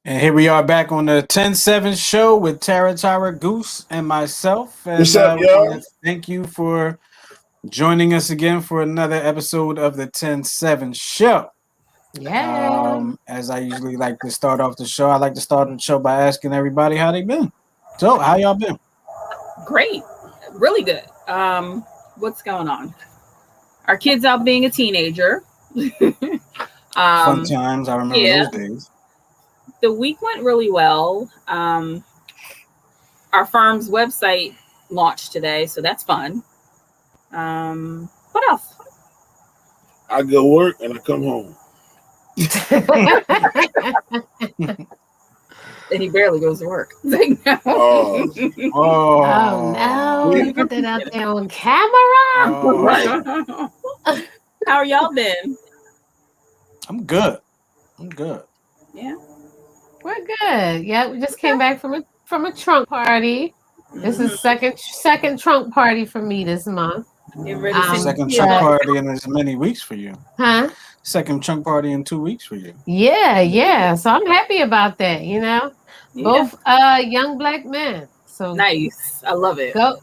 And here we are back on the 10-7 show with Tara Goose and myself. And what's up, y'all? thank you for joining us again for another episode of the 10-7 show. Yeah. As I usually like to start off the show, I like to start the show by asking everybody how they been. So, how y'all been? Great. Really good. What's going on? Our kid's out being a teenager. Fun times. I remember those days. The week went really well. Our firm's website launched today, so that's fun. What else? I go work and I come home. And he barely goes to work. Oh no! You put that out there on camera. Right. How are y'all been? I'm good. Yeah. We're good. Yeah, we just came back from a trunk party. This is second trunk party for me this month. Second trunk party in as many weeks for you. Huh? Second trunk party in 2 weeks for you. Yeah. So I'm happy about that. You know, both young black men. So nice. I love it. Go.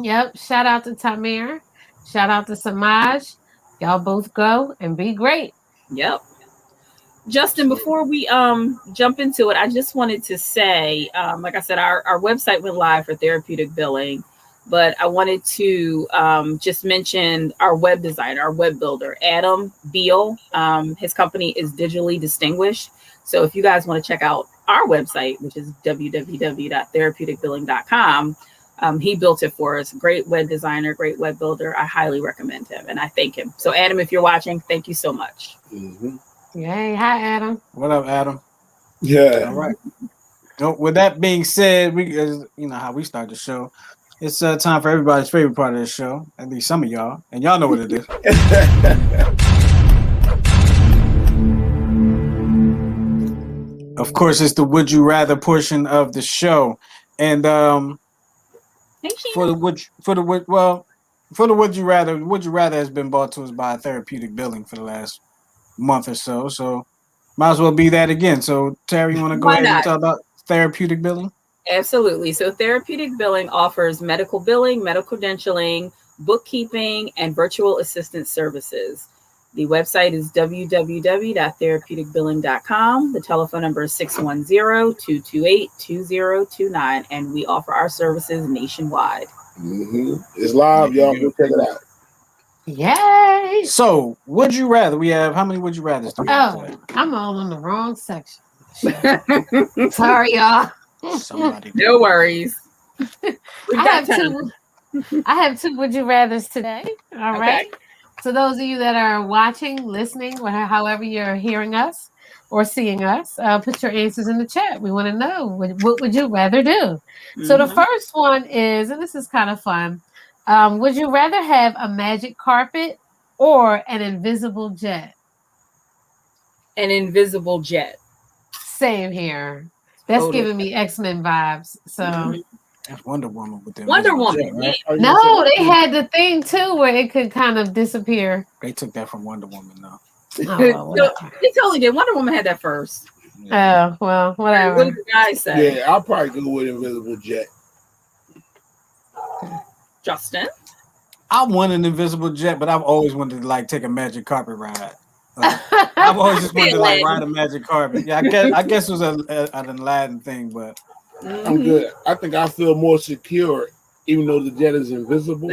Yep. Shout out to Tamir. Shout out to Samaj. Y'all both go and be great. Yep. Justin, before we jump into it, I just wanted to say, like I said, our website went live for therapeutic billing, but I wanted to just mention our web designer, our web builder, Adam Beal. His company is Digitally Distinguished. So if you guys want to check out our website, which is www.therapeuticbilling.com, he built it for us. Great web designer, great web builder. I highly recommend him, and I thank him. So Adam, if you're watching, thank you so much. Mm-hmm. Hey, hi, Adam. What up, Adam? Yeah. All right. With that being said, you know how we start the show. It's time for everybody's favorite part of the show, at least some of y'all, and y'all know what it is. Of course, it's the Would You Rather portion of the show, and for the Would You Rather has been brought to us by Therapeutic Billing for the last month or so. So might as well be that again. So Terry, you want to go ahead and talk about therapeutic billing? Absolutely. So therapeutic billing offers medical billing, medical credentialing, bookkeeping, and virtual assistant services. The website is www.therapeuticbilling.com. The telephone number is 610-228-2029, and we offer our services nationwide. Mm-hmm. It's live, y'all. Go check it out. Yay! So, would you rather? We have how many would you rather? I'm all in the wrong section. Sorry, y'all. No worries. I have two would you rathers today. All right. So those of you that are watching, listening, or however you're hearing us or seeing us, put your answers in the chat. We want to know what would you rather do. Mm-hmm. So the first one is, and this is kind of fun. Would you rather have a magic carpet or an invisible jet? An invisible jet. Same here. That's giving me X-Men vibes. So that's Wonder Woman with the Wonder Woman. Jet, right? No, they had the thing too where it could kind of disappear. They took that from Wonder Woman, though. They totally did. Wonder Woman had that first. Yeah. Oh well, whatever. What did the guy say? Yeah, I'll probably go with invisible jet. Justin? I want an invisible jet, but I've always wanted to take a magic carpet ride. I've always just wanted to ride a magic carpet. Yeah, I guess it was an Aladdin thing, but I'm good. I think I feel more secure, even though the jet is invisible.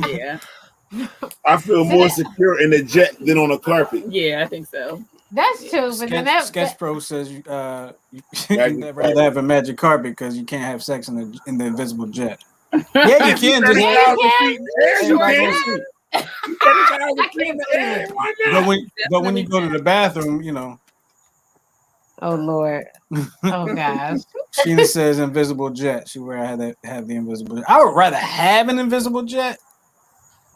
Yeah, I feel more secure in the jet than on a carpet. Yeah, I think so. That's true, but Sketch Pro says you'd rather have a magic carpet because you can't have sex in the invisible jet. Yeah, you can. But when you go to the bathroom, you know. Oh Lord! Oh gosh! Sheena says invisible jet. She would rather have the invisible jet. I would rather have an invisible jet.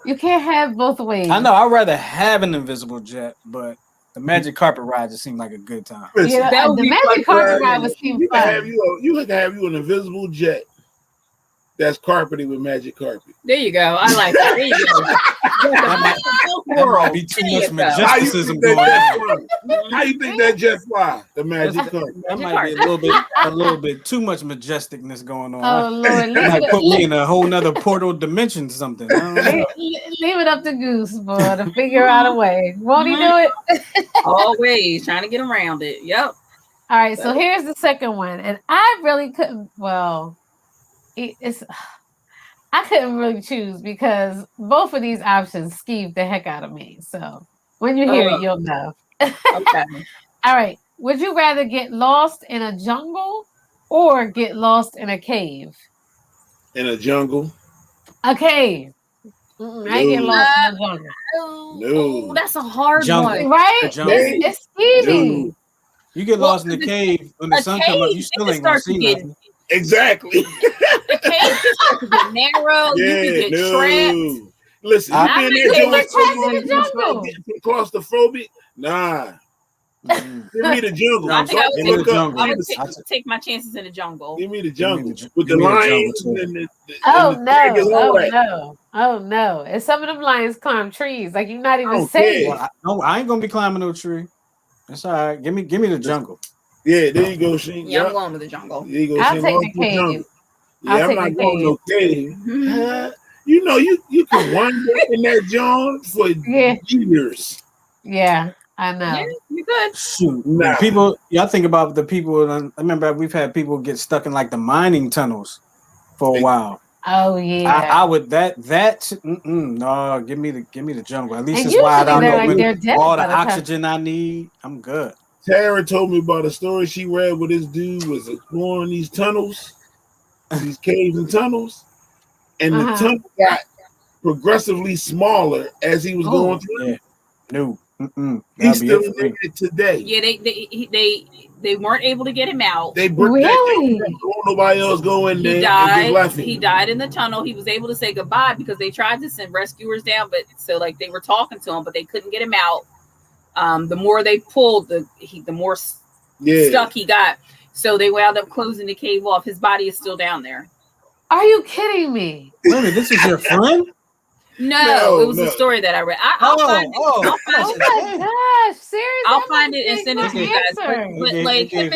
You can't have both ways. I know. I'd rather have an invisible jet, but the magic carpet ride just seemed like a good time. Yeah, the magic carpet ride would seem fun. You can have you an invisible jet that's carpeted with magic carpet. There you go. I like that. There you go. That might be too much majesticism going on. How you think that jet fly? The magic carpet. That might be a little bit too much majesticness going on. Oh Lord, That might put me in a whole nother portal dimension or something. I don't know. leave it up to Goose, boy, to figure out a way. Won't he do it? Always trying to get around it. Yep. All right, so here's the second one, and I really couldn't. Well, I couldn't really choose because both of these options skeeved the heck out of me. So when you hear it, you'll know. Okay. All right. Would you rather get lost in a jungle or get lost in a cave? In a jungle. A cave. I get lost in a jungle. No. That's a hard Jungle. one. Right? Jungle. It's skeevy. No. You get lost in the cave when the sun comes up, you still ain't gonna see nothing. Exactly. The cave can get narrow. You can get trapped. Listen, you be in that jungle. Get claustrophobic? Nah. Give me the jungle. I think I would jungle. take my chances in the jungle. Give me the jungle with the lions and the Oh no! And some of them lions climb trees. Like you're not even safe. Well, I ain't gonna be climbing no tree. That's all right. Give me the jungle. Yeah, there you go, Shane. Yeah, I'm going with the jungle. There you go, I'll Shane. take the cave. Yeah, I'm not going to no cave. You know, you can wander in that John for years. Yeah, I know. Yeah, you could. Shoot, nah. People, y'all think about the people. I remember we've had people get stuck in like the mining tunnels for a while. Oh yeah. I would no. Give me the jungle. At least and it's wide. I know like all the oxygen I need. I'm good. Tara told me about a story she read where this dude was exploring these tunnels, these caves and tunnels, and the tunnel got progressively smaller as he was going through. Yeah. No. He's still in it today. Yeah, they weren't able to get him out. They really? Nobody else go in there. He died in the tunnel. He was able to say goodbye because they tried to send rescuers down, but so like they were talking to him, but they couldn't get him out. The more they pulled, the more stuck he got. So they wound up closing the cave off. His body is still down there. Are you kidding me? Wait a minute, this is your friend? No, it was a story that I read. I'll find it. Oh my gosh! Seriously, I'll find it and send it to you guys. But like him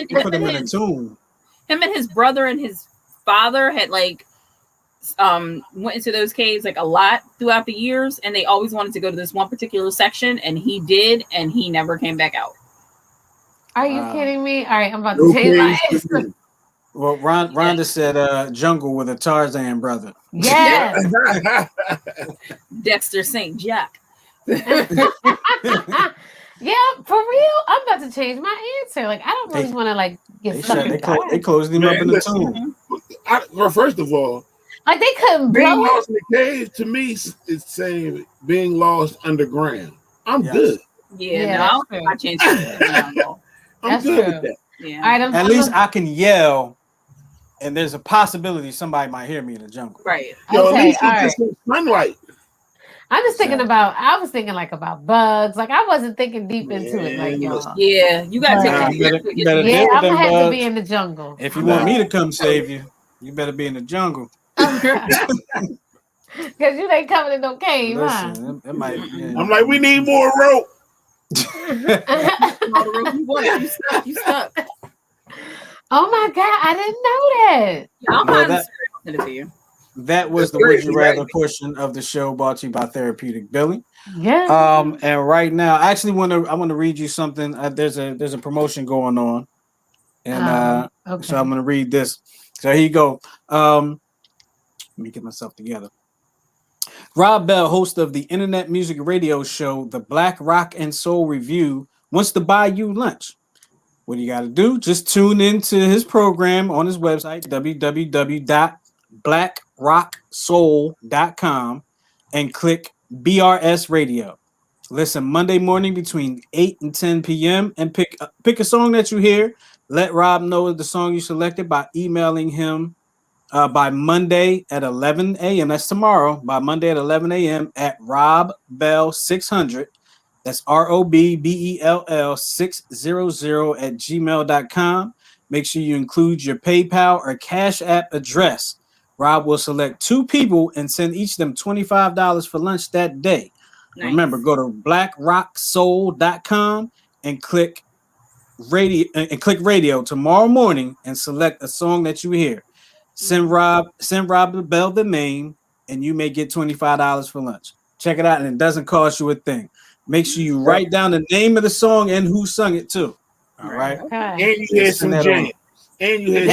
and his brother and his father had like went into those caves like a lot throughout the years, and they always wanted to go to this one particular section, and he did, and he never came back out. Are you kidding me? All right, I'm about to change my answer. Well, Rhonda said jungle with a Tarzan brother. Yes. Dexter St. Jack. Yeah, for real. I'm about to change my answer. Like I don't really want to like get stuck in the They closed him up in the tomb. Well, first of all, like they couldn't being lost in the cave to me is saying being lost underground. I'm good. Yeah, no, I changed it. I'm good with that. Yeah. All right, at least I can yell, and there's a possibility somebody might hear me in the jungle. Right. Yo, at least get some sunlight. I'm just thinking I was thinking like about bugs. Like I wasn't thinking deep into it. Like y'all. Yeah, you gotta take it. Yeah, I'm gonna have to be in the jungle. If you want me to come save you, you better be in the jungle. Because you ain't coming in no cave, Listen, it might, I'm like, we need more rope. You stuck. Oh my god, I didn't know that. I'll find it to you. That was the Would You Rather portion of the show brought to you by Therapeutic Billing. Yeah. And right now, I actually want to read you something. There's a promotion going on, and so I'm going to read this. So here you go. Let me get myself together. Rob Bell, host of the internet music radio show, The Black Rock and Soul Review, wants to buy you lunch. What do you got to do? Just tune into his program on his website, www.blackrocksoul.com, and click BRS Radio. Listen Monday morning between 8 and 10 p.m. and pick a song that you hear. Let Rob know the song you selected by emailing him by Monday at 11 a.m. That's tomorrow. By Monday at 11 a.m. at robbell600. That's ROBBELL 600 @gmail.com. Make sure you include your PayPal or Cash App address. Rob will select 2 people and send each of them $25 for lunch that day. Nice. Remember, go to blackrocksoul.com and click radio tomorrow morning and select a song that you hear. Send Rob the bell the name, and you may get $25 for lunch. Check it out, and it doesn't cost you a thing. Make sure you write down the name of the song and who sung it too. All right. Okay. And you hear some jams. And you hear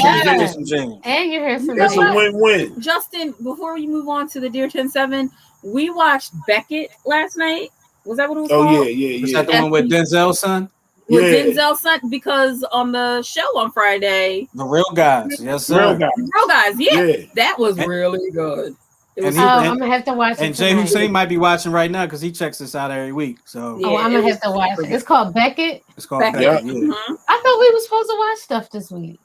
some jams. And you hear some That's jams. a win-win. Justin, before you move on to the Dear 10-7, we watched Beckett last night. Was that what it was called? Oh, yeah. Was that the one with Denzel's son? With Denzel's son, because on the show on Friday, The Real Guys, yes sir. Real Guys, yeah. That was really good. It was I'm gonna have to watch it. And Jay Hussein might be watching right now because he checks this out every week. So I'm gonna have to watch it. It's called Beckett. It's called Beckett. Yeah. Mm-hmm. I thought we were supposed to watch stuff this week.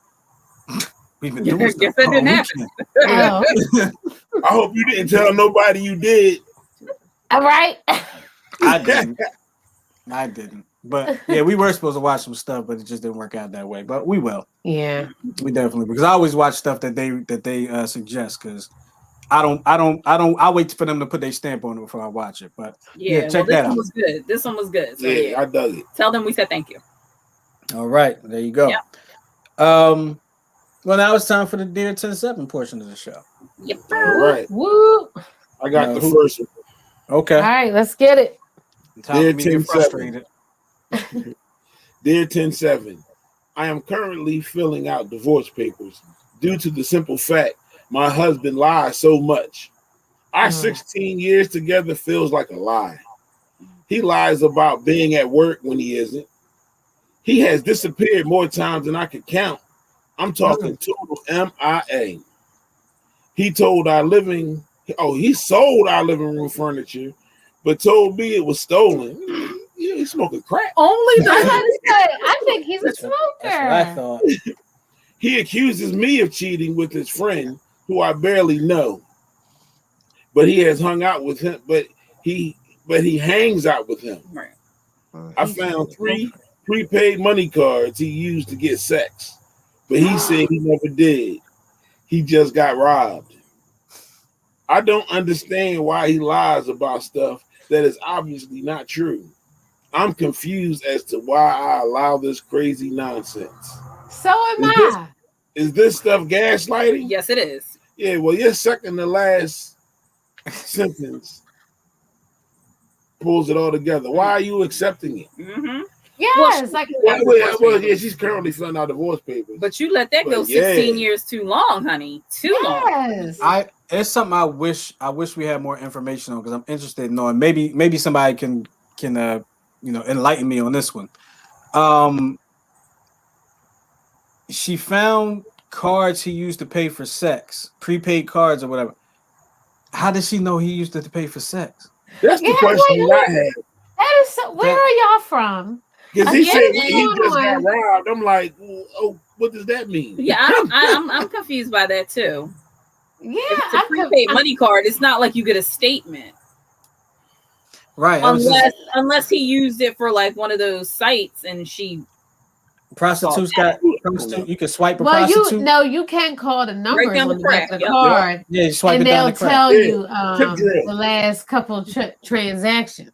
We've been doing stuff. That didn't happen. I hope you didn't tell nobody you did. All right. I didn't. But yeah, we were supposed to watch some stuff, but it just didn't work out that way. But we will. Yeah. We definitely, because I always watch stuff that they suggest, because I wait for them to put their stamp on it before I watch it. But check that out. This one was good. So, I dug it. Tell them we said thank you. All right, there you go. Yep. Well, now it's time for the Dear 10-7 portion of the show. Yep. All right. Woo. I got the first one. Okay. All right, let's get it. Dear 10-7. Dear 10-7, I am currently filling out divorce papers due to the simple fact my husband lies so much. Our 16 years together feels like a lie. He lies about being at work when he isn't. He has disappeared more times than I could count. I'm talking total MIA. He sold our living room furniture, but told me it was stolen. He's smoking crack. I think he's a smoker. That's what I thought. He accuses me of cheating with his friend, who I barely know. But he has hung out with him. But he hangs out with him. Right. I found 3 prepaid money cards he used to get sex, but he said he never did. He just got robbed. I don't understand why he lies about stuff that is obviously not true. I'm confused as to why I allow this crazy nonsense. So am I. Is this stuff gaslighting? Yes, it is. Yeah, well, your second to last sentence pulls it all together. Why are you accepting it? Mm-hmm. Yeah, it's like she's currently filling out divorce papers. But you let that go 16 years too long, honey. Too long. It's something I wish we had more information on, because I'm interested in knowing. Maybe somebody can enlighten me on this one. She found cards he used to pay for sex, prepaid cards or whatever. How does she know he used it to pay for sex? That's the question I have. That is where are y'all from? Because he said he just got robbed. I'm like, oh, what does that mean? Yeah, I'm confused by that too. Yeah, it's a prepaid money card. It's not like you get a statement, right? Unless he used it for like one of those sites, and prostitutes you can swipe a prostitute. You can't call the numbers on the yep. card. Yeah, you swipe and it down they'll tell you the last couple transactions.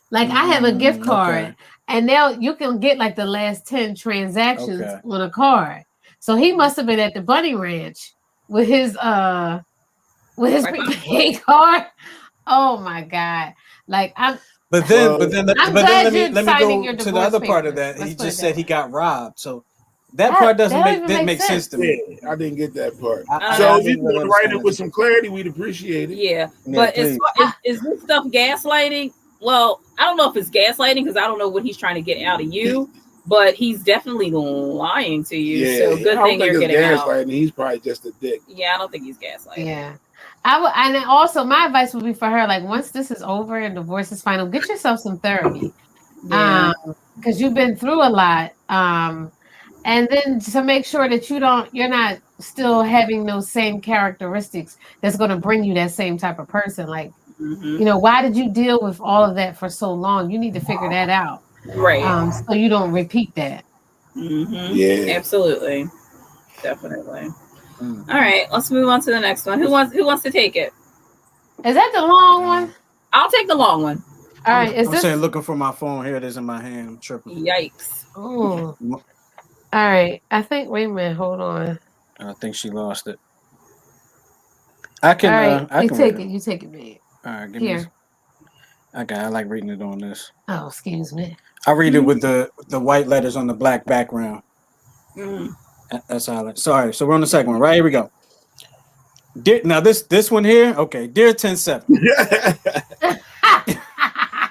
Like I have a gift card, and you can get like the last 10 transactions on a card. So he must have been at the Bunny Ranch with his prepaid card. Oh my God! Like But then let me go to the other part of that. Let's he just said he got robbed. So that part didn't make sense to me. Yeah, I didn't get that part. So if you want to write it with some clarity, we'd appreciate it. Yeah, but is this stuff gaslighting? Well, I don't know if it's gaslighting because I don't know what he's trying to get out of you, but he's definitely lying to you. Yeah, so good thing you're getting out. He's probably just a dick. Yeah, I don't think he's gaslighting. Yeah. And then also my advice would be for her, like once this is over and divorce is final, get yourself some therapy. Because you've been through a lot. And then to make sure that you're not still having those same characteristics that's going to bring you that same type of person. Like, why did you deal with all of that for so long? You need to figure that out. Right. So you don't repeat that. Yeah, absolutely. Definitely. All right, let's move on to the next one. Who wants to take it? Is that the long one? I'll take the long one. All right, I'm saying looking for my phone. Here it is in my hand. I'm tripping. Yikes. Oh. All right. I think. Wait a minute. Hold on. I think she lost it. I can. All right, I you can take read it. You take it, babe. All right, give Here. me. I like reading it on this. Oh, excuse me. I read it with the white letters on the black background. That's how. Sorry. So we're on the second one, right? Here we go. Now this one here. Okay, dear 10-7.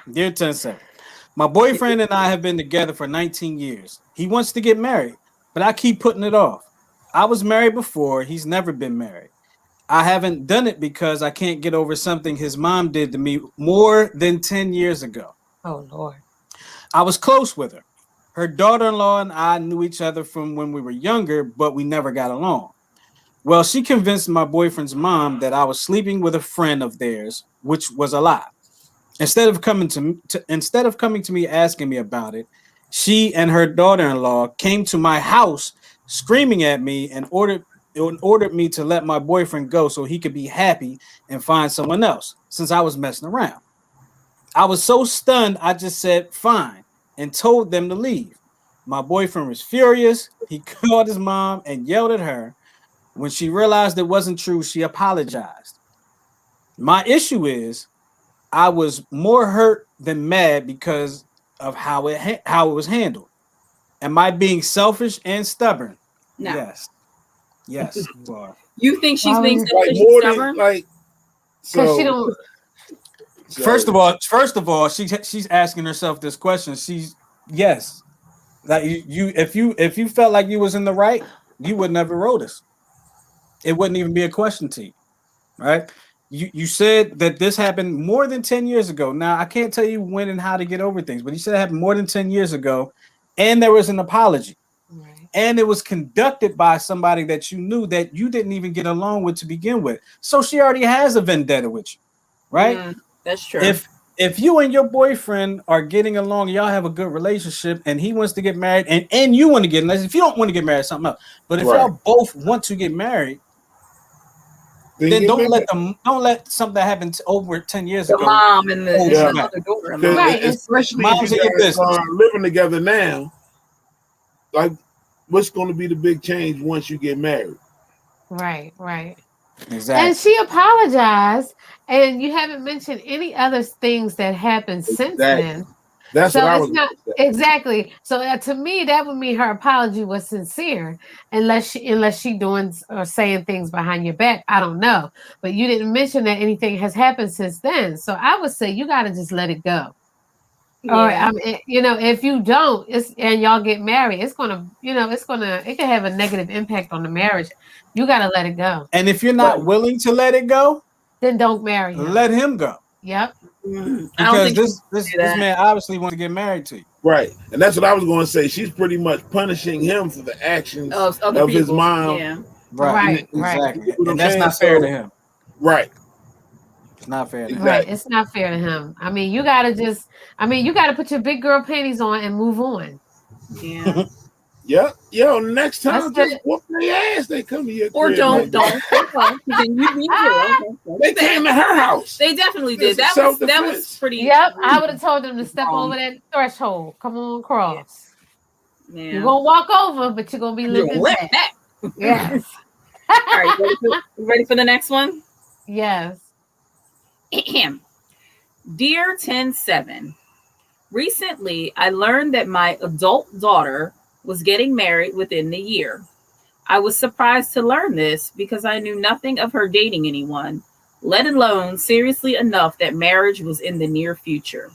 Dear 10-7. My boyfriend and I have been together for 19 years. He wants to get married, but I keep putting it off. I was married before. He's never been married. I haven't done it because I can't get over something his mom did to me more than 10 years ago. Oh, Lord. I was close with her. Her daughter-in-law and I knew each other from when we were younger, but we never got along. Well, she convinced my boyfriend's mom that I was sleeping with a friend of theirs, which was a lie. Instead of coming to me asking me about it, she and her daughter-in-law came to my house screaming at me and ordered me to let my boyfriend go so he could be happy and find someone else since I was messing around. I was so stunned, I just said fine and told them to leave. My boyfriend was furious. He called his mom and yelled at her. When she realized it wasn't true, she apologized. My issue is I was more hurt than mad because of how it was handled. Am I being selfish and stubborn? No. Yes, you are. You think she's being like selfish more and than stubborn? like. Because So she don't. First of all, she's asking herself this question. Yes, that if you felt like you was in the right, you would never wrote us. It wouldn't even be a question to you, right? You said that this happened more than 10 years ago. Now I can't tell you when and how to get over things, but you said it happened more than 10 years ago, and there was an apology. Right. And it was conducted by somebody that you knew that you didn't even get along with to begin with. So she already has a vendetta with you, right? That's true. If you and your boyfriend are getting along, y'all have a good relationship, and he wants to get married, and you want to get married. If you don't want to get married, something else. But if y'all both want to get married, then don't let something that happened over 10 years ago. The mom and the other daughter-in-law. Right. Especially if you guys are living together now, like what's going to be the big change once you get married? Right. Exactly. And she apologized, and you haven't mentioned any other things that happened since then. That's so what I it's was not exactly. So to me, that would mean her apology was sincere, unless she doing or saying things behind your back. I don't know, but you didn't mention that anything has happened since then. So I would say you got to just let it go. Yeah. Or if you don't, and y'all get married, it can have a negative impact on the marriage. You got to let it go. And if you're not willing to let it go, then don't marry him. Let him go. Yep. Because this man obviously wants to get married to you. Right. And that's what I was going to say. She's pretty much punishing him for the actions of his mom. Yeah. Right. Exactly. And that's not fair to him. Right. It's not fair to him. Right. It's not fair to him. I mean, you got to put your big girl panties on and move on. Yeah. Yeah. Yo, next time just whoop their ass. They come to your or crib. Don't. Then you They came to her house. They definitely did. That was pretty. Yep. I would have told them to step over that threshold. Come on, cross. Yeah. You're gonna walk over, but you're gonna be limping back. Yes. All right. You ready for the next one? Yes. Dear 10-7, recently I learned that my adult daughter was getting married within the year. I was surprised to learn this because I knew nothing of her dating anyone, let alone seriously enough that marriage was in the near future.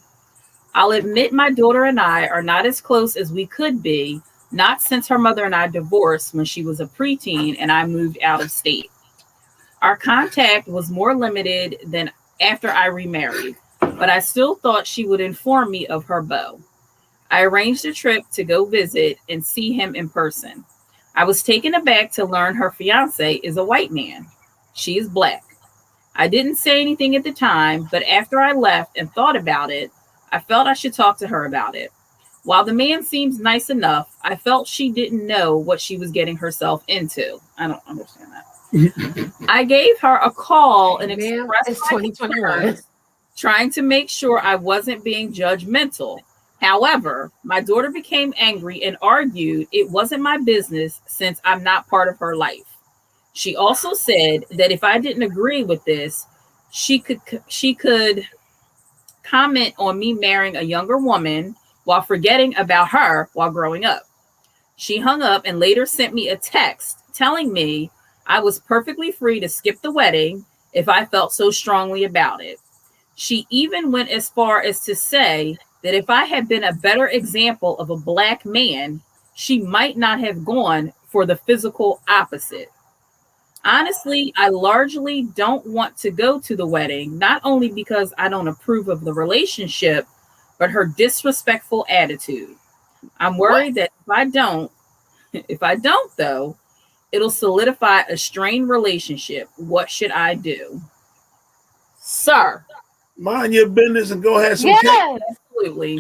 I'll admit my daughter and I are not as close as we could be, not since her mother and I divorced when she was a preteen and I moved out of state. Our contact was more limited than after I remarried, but I still thought she would inform me of her beau. I arranged a trip to go visit and see him in person. I was taken aback to learn her fiance is a white man. She is black. I didn't say anything at the time, but after I left and thought about it, I felt I should talk to her about it. While the man seems nice enough, I felt she didn't know what she was getting herself into. I don't understand that. I gave her a call and expressed it's my 2021. concerns, trying to make sure I wasn't being judgmental. However, my daughter became angry and argued it wasn't my business since I'm not part of her life. She also said that if I didn't agree with this, she could comment on me marrying a younger woman while forgetting about her while growing up. She hung up and later sent me a text telling me I was perfectly free to skip the wedding if I felt so strongly about it. She even went as far as to say that if I had been a better example of a black man, she might not have gone for the physical opposite. Honestly, I largely don't want to go to the wedding, not only because I don't approve of the relationship, but her disrespectful attitude. I'm worried that if I don't though, it'll solidify a strained relationship. What should I do? Sir. Mind your business and go have some Yes. cake. Absolutely.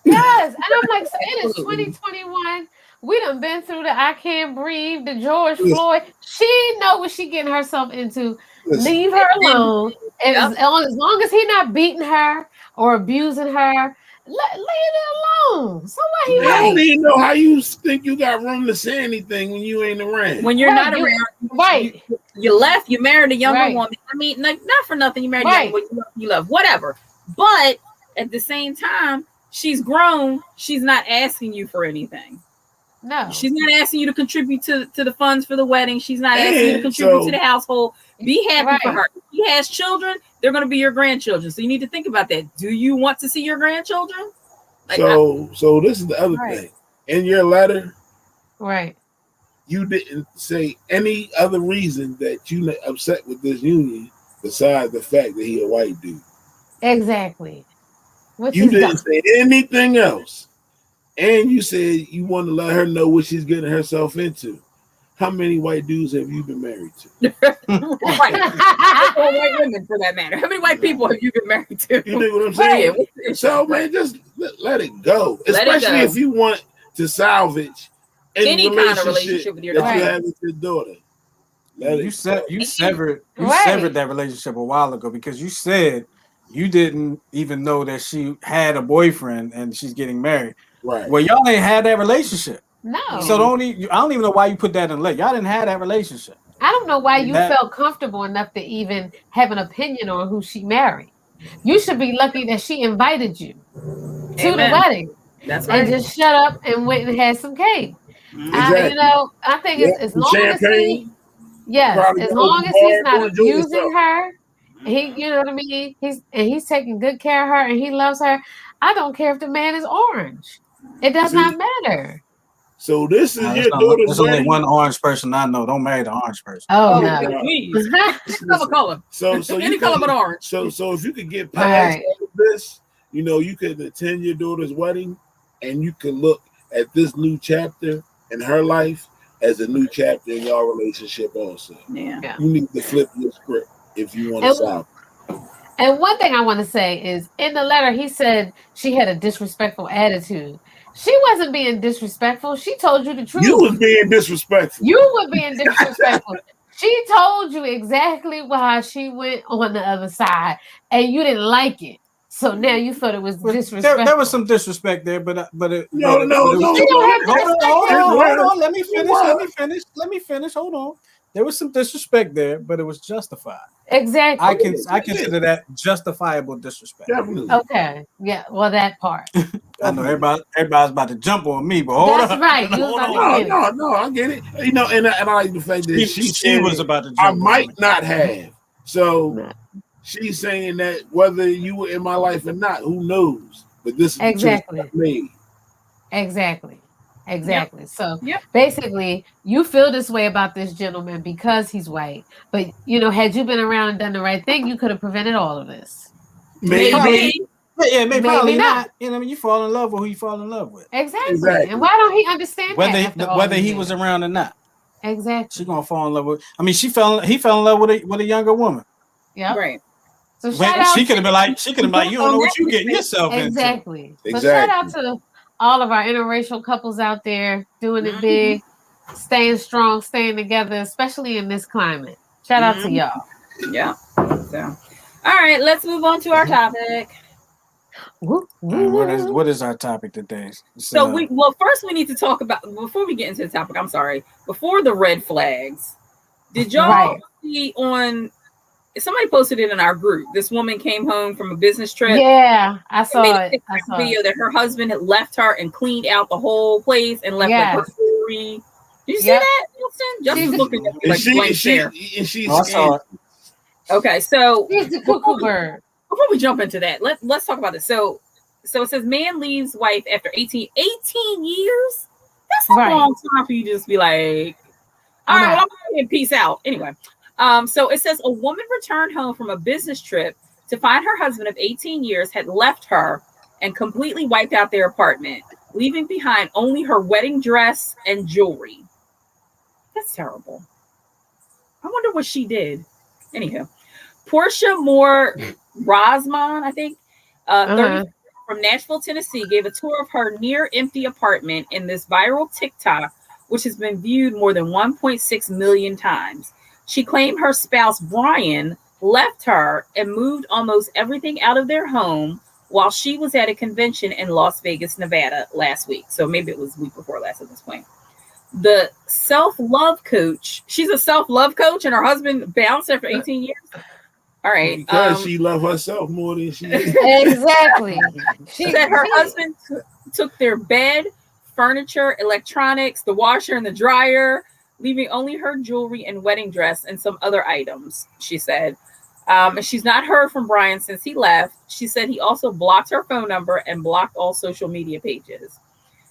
Yes. And I'm like, so it is 2021. We done been through the I Can't Breathe, the George Floyd. She know what she getting herself into. Leave her alone. As long as he not beating her or abusing her, leave it alone. So why he I don't even know how you think you got room to say anything when you ain't around. When you're not around, right? You left. You married a younger woman. I mean, not for nothing. You married a younger woman you love, whatever. But at the same time, she's grown. She's not asking you for anything. No, she's not asking you to contribute to the funds for the wedding. She's not asking you to contribute to the household. Be happy for her. If she has children, they're going to be your grandchildren. So you need to think about that. Do you want to see your grandchildren? Like, so this is the other thing. In your letter, you didn't say any other reason that you upset with this union besides the fact that he a white dude. Exactly. You didn't say anything else. And you said you want to let her know what she's getting herself into. How many white dudes have you been married to? Right. Or white women, for that matter. How many white people have you been married to? You know what I'm saying? So, man, just let it go. Especially if you want to salvage any kind of relationship with your daughter. That you have with your daughter. You severed that relationship a while ago because you said you didn't even know that she had a boyfriend and she's getting married. Right. Well, y'all ain't had that relationship. No. So I don't even know why you put that in late. Y'all didn't have that relationship. I don't know why you felt comfortable enough to even have an opinion on who she married. You should be lucky that she invited you to the wedding. That's right. And just shut up and went and had some cake. Exactly. I think as long as he's not abusing her, you know what I mean? He's taking good care of her and he loves her. I don't care if the man is orange. It does not matter. So this is your daughter's There's only one orange person I know. Don't marry the orange person. Oh no. Please. color. So any color but orange. So if you could get past all of this, you could attend your daughter's wedding and you could look at this new chapter in her life as a new chapter in your relationship also. Yeah. You need to flip your script if you want to solve. And one thing I want to say is in the letter, he said she had a disrespectful attitude. She wasn't being disrespectful. She told you the truth. You was being disrespectful. You were being disrespectful. She told you exactly why she went on the other side, and you didn't like it. So now you thought it was disrespectful. There was some disrespect there, but no. Hold on. Let me finish. Hold on. There was some disrespect there, but it was justified. Exactly. I consider that justifiable disrespect. Definitely. Okay. Yeah. Well, that part. I know everybody's about to jump on me, but hold on. That's right. No, I get it. And I like the fact that she was about to jump I on might me. not have. So she's saying that whether you were in my life or not, who knows? But this is exactly the me. Exactly. So basically, you feel this way about this gentleman because he's white. But had you been around and done the right thing, you could have prevented all of this. Maybe. Maybe probably not. You fall in love with who you fall in love with. Exactly. And why don't he understand whether he was around or not? Exactly. She's gonna fall in love with. I mean, he fell in love with a younger woman. Yeah. Right. So she could have been like, you don't know what you're getting yourself into. Exactly. So shout out to all of our interracial couples out there doing it big, staying strong, staying together, especially in this climate. Shout out to y'all. Yeah. So, all right, let's move on to our topic. What is our topic today? So first we need to talk about, before we get into the topic. I'm sorry. Before the red flags, did y'all see on? Somebody posted it in our group. This woman came home from a business trip. Yeah, I saw it. I saw video that her husband had left her and cleaned out the whole place and left like her jewelry. Did you see that, Justin? Justin's looking at me like blank stare. I saw it. Okay, so here's the cuckoo bird. Before we jump into that, let's talk about this. So it says man leaves wife after 18 years. That's a long time for you to just be like, all right, well, I'm going to peace out. Anyway, so it says a woman returned home from a business trip to find her husband of 18 years had left her and completely wiped out their apartment, leaving behind only her wedding dress and jewelry. That's terrible. I wonder what she did. Anyhow, Portia Moore Rosman, I think, 30, from Nashville, Tennessee, gave a tour of her near empty apartment in this viral TikTok, which has been viewed more than 1.6 million times. She claimed her spouse, Brian, left her and moved almost everything out of their home while she was at a convention in Las Vegas, Nevada last week. So maybe it was the week before last at this point. The self-love coach, she's a self-love coach and her husband bounced after 18 years. All right. Because she loved herself more than she did. Exactly. She said her husband took their bed, furniture, electronics, the washer and the dryer, leaving only her jewelry and wedding dress and some other items, she said. And she's not heard from Brian since he left. She said he also blocked her phone number and blocked all social media pages.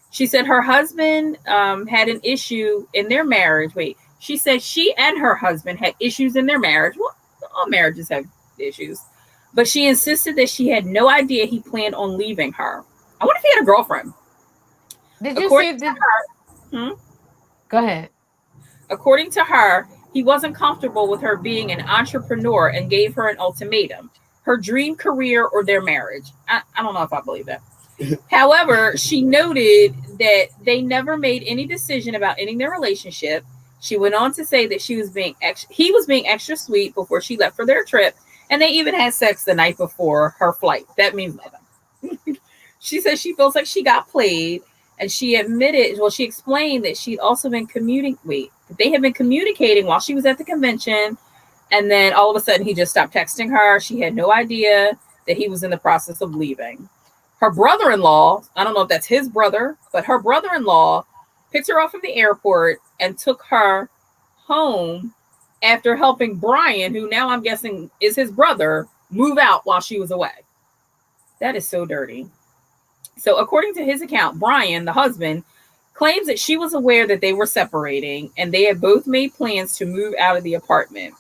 She said her husband had an issue in their marriage. She said she and her husband had issues in their marriage. Well, all marriages have issues. But she insisted that she had no idea he planned on leaving her. I wonder if he had a girlfriend. Did you see this? Go ahead. According to her, he wasn't comfortable with her being an entrepreneur and gave her an ultimatum: her dream career or their marriage. I don't know if I believe that. However, she noted that they never made any decision about ending their relationship. She went on to say that he was being extra sweet before she left for their trip, and they even had sex the night before her flight. That means nothing. She says she feels like she got played, and she explained that she'd also been they had been communicating while she was at the convention, and then all of a sudden he just stopped texting her. She had no idea that he was in the process of leaving. Her brother-in-law, I don't know if that's his brother, but her brother-in-law picked her up from the airport and took her home after helping Brian, who now I'm guessing is his brother, move out while she was away. That is so dirty. So according to his account, Brian, the husband, claims that she was aware that they were separating and they had both made plans to move out of the apartment.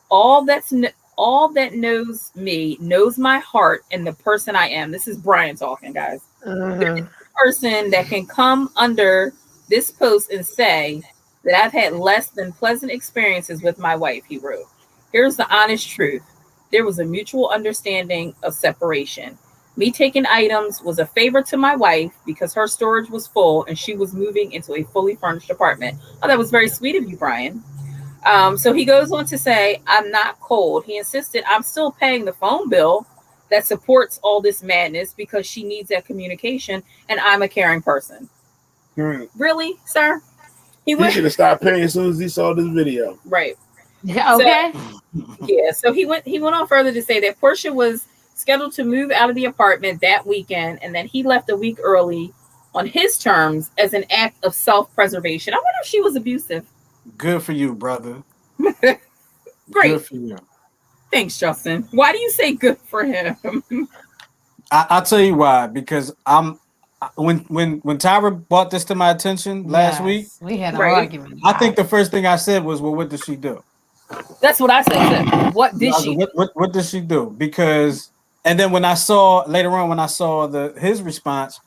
All that knows me knows my heart and the person I am. This is Brian talking, guys. There's a person that can come under this post and say that I've had less than pleasant experiences with my wife, he wrote. Here's the honest truth. There was a mutual understanding of separation. Me taking items was a favor to my wife because her storage was full and she was moving into a fully furnished apartment. Oh, that was very sweet of you, Brian. So he goes on to say, I'm not cold. He insisted I'm still paying the phone bill that supports all this madness because she needs that communication and I'm a caring person. Really, sir? He should have stopped paying as soon as he saw this video. Right. Yeah, okay. So he went on further to say that Portia was scheduled to move out of the apartment that weekend and that he left a week early on his terms as an act of self-preservation. I wonder if she was abusive. Good for you, brother. Great. Good for you. Thanks, Justin. Why do you say good for him? I'll tell you why. Because when Tyra brought this to my attention last week, we had an argument. I think the first thing I said was, "Well, what did she do?" That's what I said. What did she? What did she do? Because, and then when I saw his response,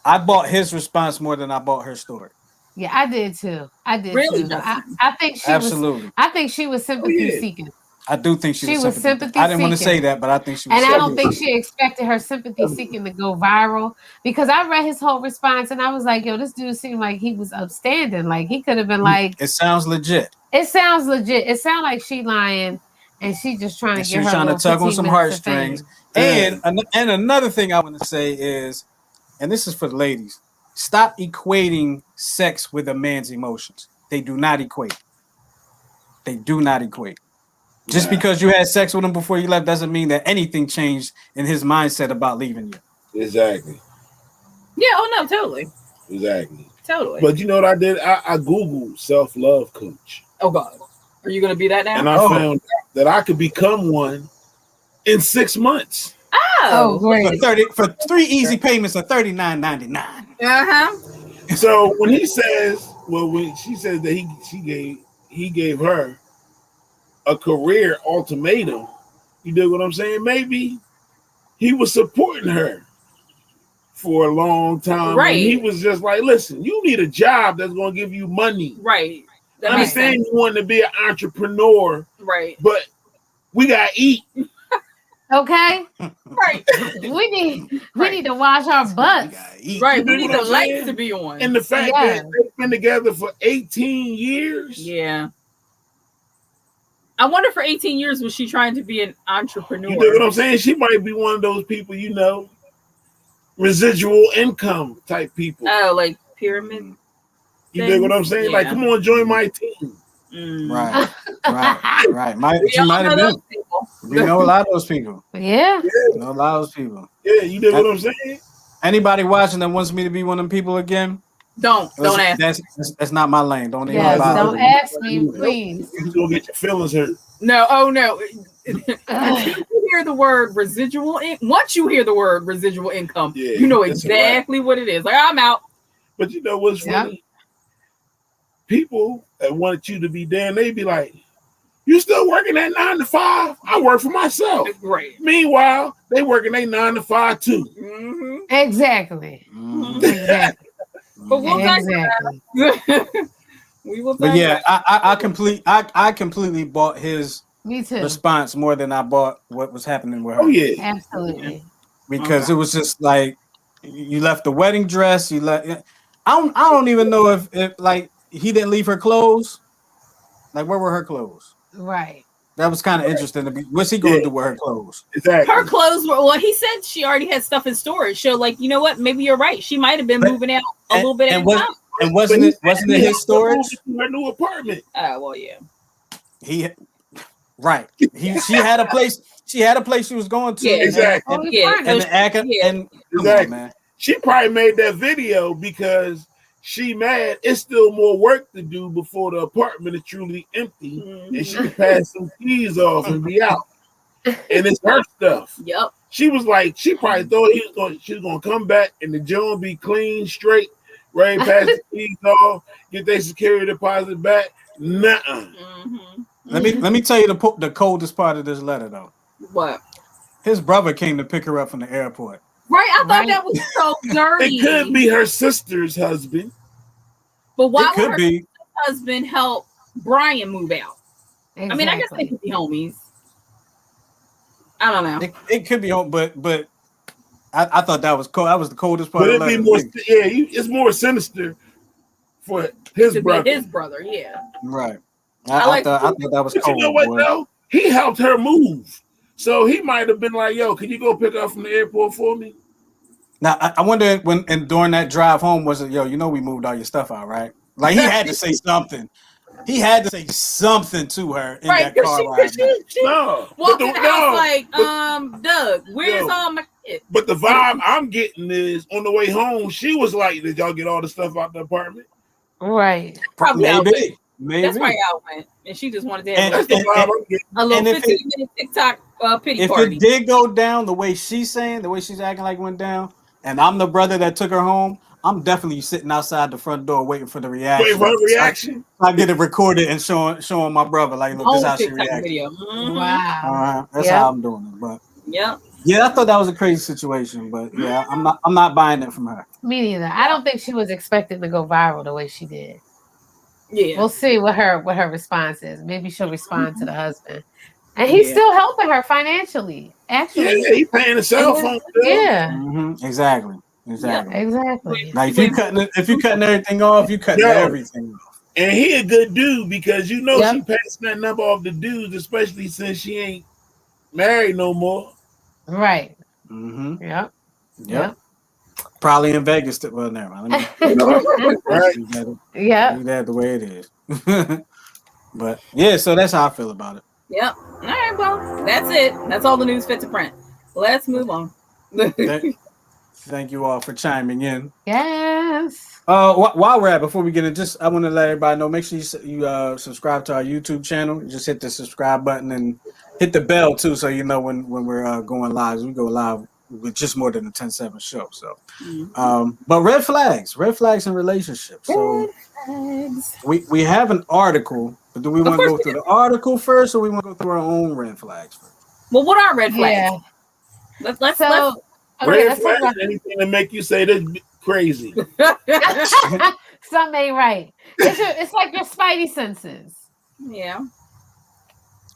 I bought his response more than I bought her story. Yeah, I did too. Really? I think she was sympathy seeking. I do think she was sympathy I didn't want to say seeking. that, but I think she was. And I don't Sympathy think seeking. she expected her sympathy seeking to go viral because I read his whole response and I was like, yo, this dude seemed like he was upstanding. Like he could have been like, It sounds legit. it sounds legit. It sounds like she lying and she just trying to And she get was her trying to little tug on 15 some minutes of heartstrings. fame. And another thing I want to say is, and this is for the ladies, stop equating sex with a man's emotions. They do not equate. They do not equate. Just because you had sex with him before you left doesn't mean that anything changed in his mindset about leaving you. Exactly. Yeah. Oh no. Totally. Exactly. Totally. But you know what I did? I Googled self-love coach. Oh God. Are you going to be that now? And I found that I could become one in 6 months. Oh, great. For 3 easy payments of $39.99. Uh-huh. So when he says, when she says that he gave her a career ultimatum, you dig what I'm saying? Maybe he was supporting her for a long time. Right. And he was just like, listen, you need a job that's going to give you money. Right. I understand you want to be an entrepreneur. Right. But we got to eat. Okay. Right. We need to wash our butts. Right. We need the lights to be on. And the fact that they've been together for 18 years. Yeah. I wonder for 18 years was she trying to be an entrepreneur? You know what I'm saying? She might be one of those people, residual income type people. Oh, like pyramid. You know what I'm saying? Yeah. Like, come on, join my team. Right. She might have been. We know a lot of those people. Yeah. We know a lot of those people. Yeah, you know what I'm saying? Anybody watching that wants me to be one of them people again? Don't ask. That's not my lane. Don't even don't ask me, please. You're gonna get your feelings hurt. No, oh no. Until you hear the word residual once you hear the word residual income, you know exactly what it is. Like, I'm out. But you know what's funny? People that want you to be damn, they be like, you still working at 9 to 5? I work for myself. Right. Meanwhile, they working they 9 to 5 too. Mm-hmm. Exactly. Exactly. But we'll we will. But yeah, I completely bought his response more than I bought what was happening with her. Oh yeah, absolutely. Because it was just like you left the wedding dress. You left. I don't even know if like he didn't leave her clothes. Like, where were her clothes? Right. That was kind of interesting to be. What's he going to do with her clothes? Exactly. Her clothes were. Well, he said she already had stuff in storage. So, like, you know what? Maybe you're right. She might have been moving out a little bit at a time. And wasn't it his storage? Her new apartment. Oh well, yeah. She had a place. She had a place she was going to. Yeah, exactly. And come on, man. She probably made that video because she mad. It's still more work to do before the apartment is truly empty, and she can pass some keys off and be out. And it's her stuff. Yep. She was like, she probably thought she was gonna come back and the joint be clean, straight, ready, pass the keys off, get their security deposit back. Nuh-uh. Let me tell you the coldest part of this letter though. What? His brother came to pick her up from the airport. Right, I thought that was so dirty. It could be her sister's husband. But why would her sister's husband help Brian move out? Exactly. I mean, I guess they could be homies. I don't know. It could be home, but I thought that was cold. That was the coldest part. But it'd be more, it's more sinister for his brother. His brother, yeah. Right. I thought that was cold. You know what though? He helped her move. So he might have been like, yo, can you go pick up from the airport for me? Now, I wonder during that drive home, was it, yo, we moved all your stuff out, right? Like, he had to say something. He had to say something to her in that car ride. She walked in the house like, Doug, where's all my shit? But the vibe I'm getting is, on the way home, she was like, did y'all get all the stuff out the apartment? Right. Maybe. That's why y'all went. And she just wanted to have a little 15-minute TikTok pity party. If it did go down the way she's saying, the way she's acting like it went down, and I'm the brother that took her home, I'm definitely sitting outside the front door waiting for the reaction. Waiting for the reaction? I get it recorded and showing my brother, like, look, this is how she reacted. Wow. That's how I'm doing it. But yeah, I thought that was a crazy situation. But yeah, I'm not buying it from her. Me neither. I don't think she was expecting to go viral the way she did. Yeah, we'll see what her response is. Maybe she'll respond to the husband. And he's still helping her financially. Actually, yeah, he's paying the cell phone bill. Yeah, Exactly. exactly. Like if you cutting everything off, you cutting everything off. And he a good dude because you know Yep. she passing that number off the dudes, especially since she ain't married no more. Right. Yep. Probably in Vegas. Well, never mind. Right. Yeah. Leave that the way it is. But yeah, so that's how I feel about it. Yep. All right, well, that's it. That's all the news fit to print. Let's move on. Thank you all for chiming in. Yes. While we're at, before we get in, I want to let everybody know. Make sure you subscribe to our YouTube channel. You just hit the subscribe button and hit the bell too, so you know when we're going live. We go live with just more than a 10-7 show. So, but red flags in relationships. So we have an article, but do we want to go through the article first, or we want to go through our own red flags first? Well, what are red flags? Yeah. Let's red flags. Anything to make you say this crazy. Something ain't right. It's like your spidey senses. Yeah.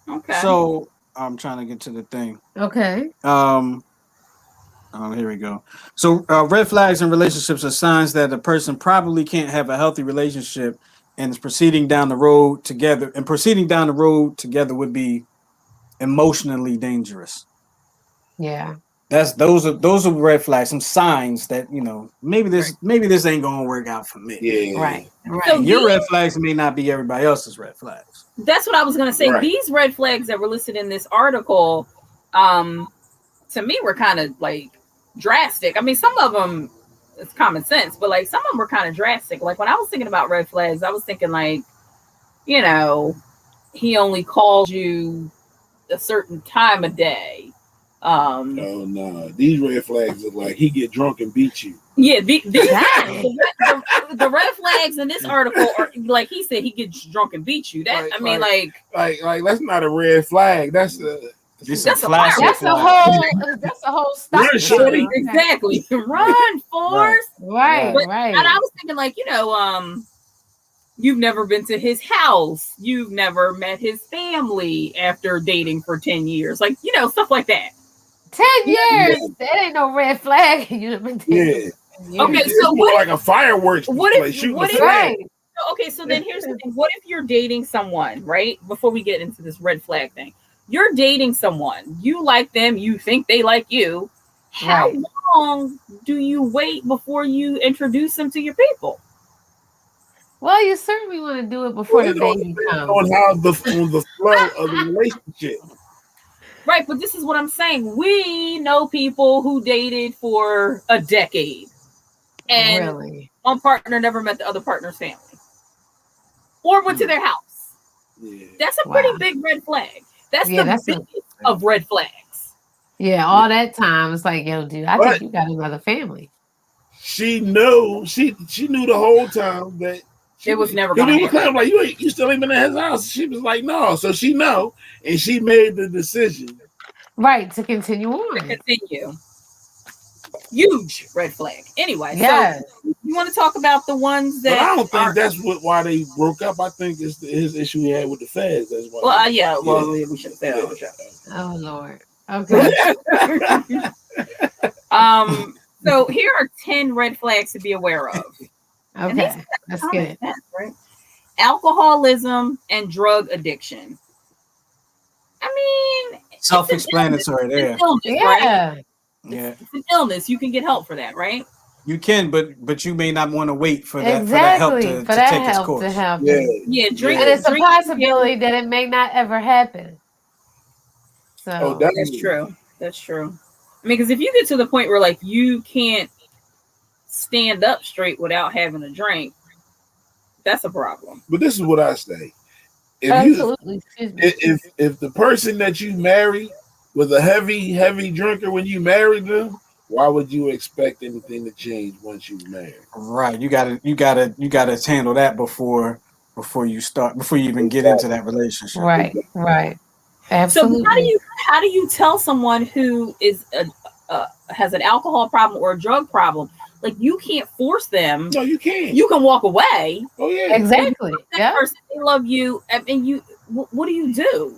Okay. So I'm trying to get to the thing. Okay. Here we go. So red flags in relationships are signs that a person probably can't have a healthy relationship and is proceeding down the road together. And proceeding down the road together would be emotionally dangerous. Yeah. Those are red flags, some signs that maybe this ain't gonna work out for me. Yeah. Right. So your red flags may not be everybody else's red flags. That's what I was gonna say. Right. These red flags that were listed in this article, to me were kind of like drastic. I mean, some of them it's common sense, but like some of them were kind of drastic. Like when I was thinking about red flags, I was thinking like, he only calls you a certain time of day. Oh no, these red flags look like he get drunk and beat you. Yeah, the red flags in this article are like he said he gets drunk and beat you. That like that's not a red flag. That's a flash. That's a whole stop. Run, shorty. Exactly. Run, Forrest. Right. And I was thinking like, you've never been to his house. You've never met his family after dating for 10 years. Like, stuff like that. 10 years. That ain't no red flag. You've been dating. Yeah. Okay, so what like a fireworks display shooting a flag. Okay, so then here's the thing. What if you're dating someone, right? Before we get into this red flag thing. You're dating someone. You like them. You think they like you. How long do you wait before you introduce them to your people? Well, you certainly want to do it before the baby comes. On how on the flow of the relationship. Right, but this is what I'm saying. We know people who dated for a decade. And one partner never met the other partner's family. Or went to their house. Yeah. That's a pretty big red flag. That's the biggest of red flags. Yeah, all that time it's like, yo, dude, I think you got another family. She knew the whole time that it was never going to happen. Like you still ain't been at his house. She was like, no. So she know, and she made the decision. Right, to continue on. To continue. Huge red flag. Anyway, so you want to talk about the ones that? But I don't think that's why they broke up. I think it's his issue he had with the feds. That's why. Well, we should say that on the show. Oh Lord. Okay. So here are 10 red flags to be aware of. Okay, that's good. Right? Alcoholism and drug addiction. I mean, self-explanatory there. Illness, right? It's an illness. You can get help for that, right? You can, but you may not want to wait for that help to take its course. Drink. And it's a possibility that it may not ever happen. So that's true. That's true. I mean, because if you get to the point where like you can't stand up straight without having a drink, that's a problem. But this is what I say. Absolutely. If the person that you marry was a heavy drinker when you married them, why would you expect anything to change once you married? Right. You gotta handle that before you even get into that relationship. Right. Absolutely. So how do you tell someone who is has an alcohol problem or a drug problem? Like you can't force them. No, you can't. You can walk away. Oh yeah, exactly. That person, they love you, and you. What do you do?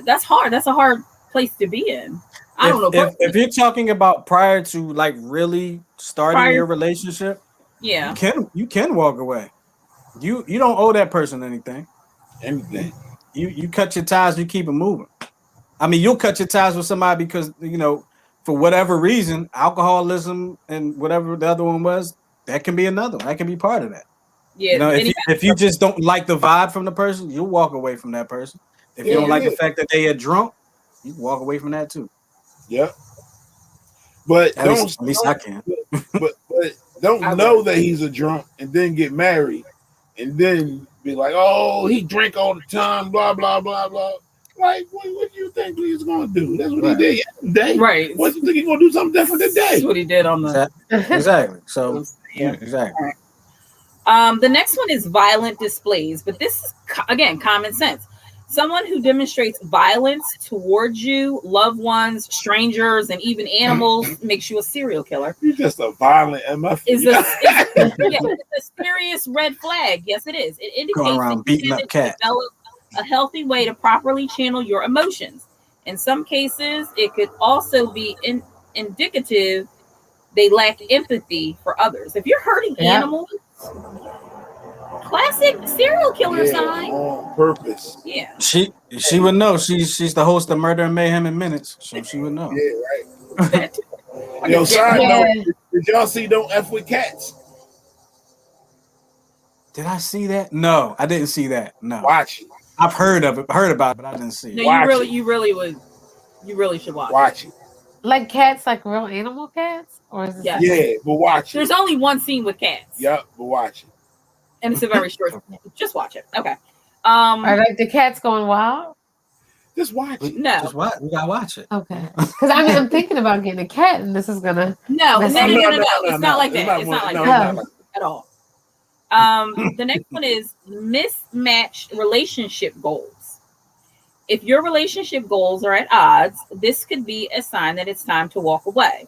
That's hard. That's a hard place to be in. I don't know. If you're talking about prior to like really starting Prior, your relationship, yeah, you can walk away. You don't owe that person anything. Anything. You cut your ties, you keep it moving. I mean, you'll cut your ties with somebody because for whatever reason, alcoholism and whatever the other one was, that can be another one. That can be part of that. yeah. If you just don't like the vibe from the person, you'll walk away from that person. If you Yeah, don't like yeah. the fact that they are drunk, you can walk away from that too. Yep. But At least I can. but don't know that he's a drunk and then get married and then be like, oh, he drink all the time, blah blah blah blah. Like, what do you think he's gonna do? That's what he did yesterday. Right. What do you think he's gonna do something different today? That's what he did on the exactly. So yeah, exactly. The next one is violent displays, but this is again common sense. Someone who demonstrates violence towards you, loved ones, strangers, and even animals makes you a serial killer. You're just a violent MF. It's a serious red flag. Yes, it is. It indicates Going around beating up cats. Develop a healthy way to properly channel your emotions. In some cases, it could also be indicative they lack empathy for others. If you're hurting animals, classic serial killer sign. On purpose. Yeah. She would know. She's the host of Murder and Mayhem in Minutes, so she would know. Yeah, right. Yo, side note, did y'all see Don't F with Cats? Did I see that? No, I didn't see that. No. Watch it. I've heard about it, but I didn't see it. No, you really should watch it. Like cats, like real animal cats? Or is this Yeah, but watch it. There's only one scene with cats. Yep, but watch it. And it's a very short. Just watch it. Okay. Are like the cats going wild? Just watch it. No. Just watch. We gotta watch it. Okay. Because I'm thinking about getting a cat, and this is gonna. No. It's not like that. It's not like that at all. The next one is mismatched relationship goals. If your relationship goals are at odds, this could be a sign that it's time to walk away.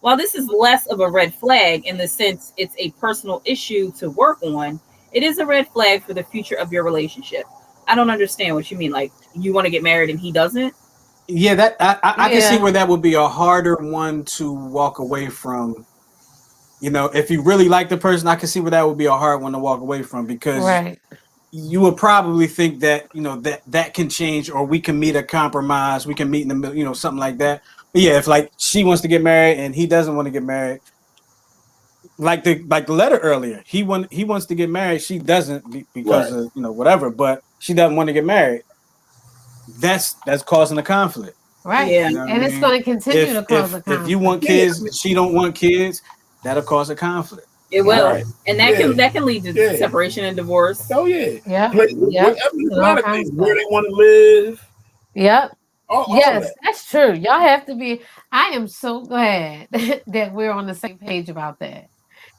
While this is less of a red flag in the sense it's a personal issue to work on, it is a red flag for the future of your relationship. I don't understand what you mean. Like, you want to get married and he doesn't? Yeah, that I can see where that would be a harder one to walk away from. If you really like the person, I can see where that would be a hard one to walk away from because you would probably think that that can change, or we can meet a compromise, we can meet in the middle, something like that. But yeah, if like she wants to get married and he doesn't want to get married, like the letter earlier, he wants to get married, she doesn't because of whatever, but she doesn't want to get married. That's causing a conflict, right? Yeah, and it's going to continue to cause a conflict. If you want kids, she don't want kids, that'll cause a conflict. It will, and that can lead to separation and divorce. Oh yeah, yeah. Where they want to live. Yep. Yes, that's true. Y'all have to be. I am so glad that we're on the same page about that,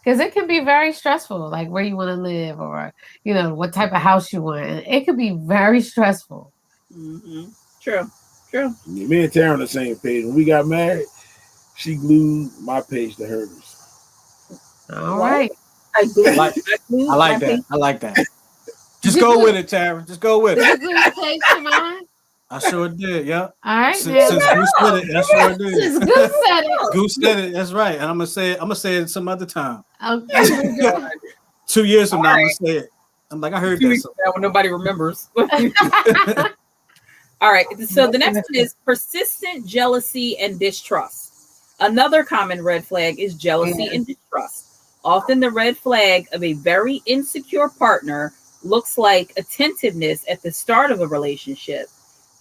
because it can be very stressful, like where you want to live, or what type of house you want. It could be very stressful. Mm-hmm. True. Me and Tara on the same page. When we got married, she glued my page to hers. All right. I like that. I like that. Just go with it, Tara. Just go with it. Did you glue the page to mine? I sure did, yeah. All right. Since Goose said it, I sure did. Since Goose said it. Goose said it, that's right. And I'm gonna say it some other time. Okay. 2 years from now, I'm gonna say it. I'm like, I heard that. When nobody remembers. All right. So the next one is persistent jealousy and distrust. Another common red flag is jealousy and distrust. Often the red flag of a very insecure partner looks like attentiveness at the start of a relationship,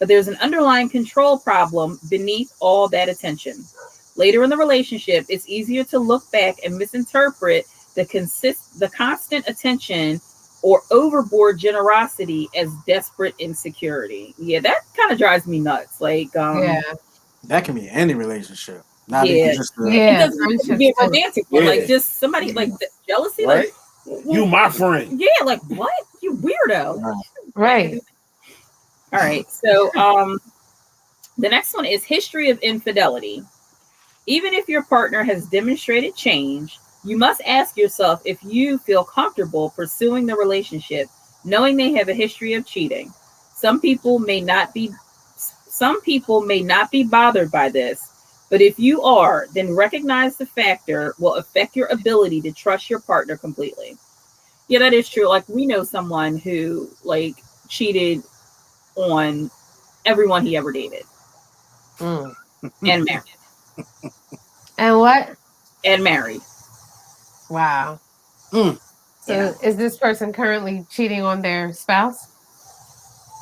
but there's an underlying control problem beneath all that attention. Later in the relationship, it's easier to look back and misinterpret the constant attention or overboard generosity as desperate insecurity. Yeah, that kind of drives me nuts. Like, that can be any relationship. Not even just it doesn't be a romantic one. Like just somebody like jealousy, right? Like you my friend. Yeah, like what? You weirdo. Right. All right. So the next one is history of infidelity. Even if your partner has demonstrated change, you must ask yourself if you feel comfortable pursuing the relationship, knowing they have a history of cheating. Some people may not be Some people may not be bothered by this, but if you are, then recognize the factor will affect your ability to trust your partner completely. Yeah, that is true. Like, we know someone who like cheated on everyone he ever dated Mm. and married. And what? And married. Wow. Mm. So Yeah. is this person currently cheating on their spouse?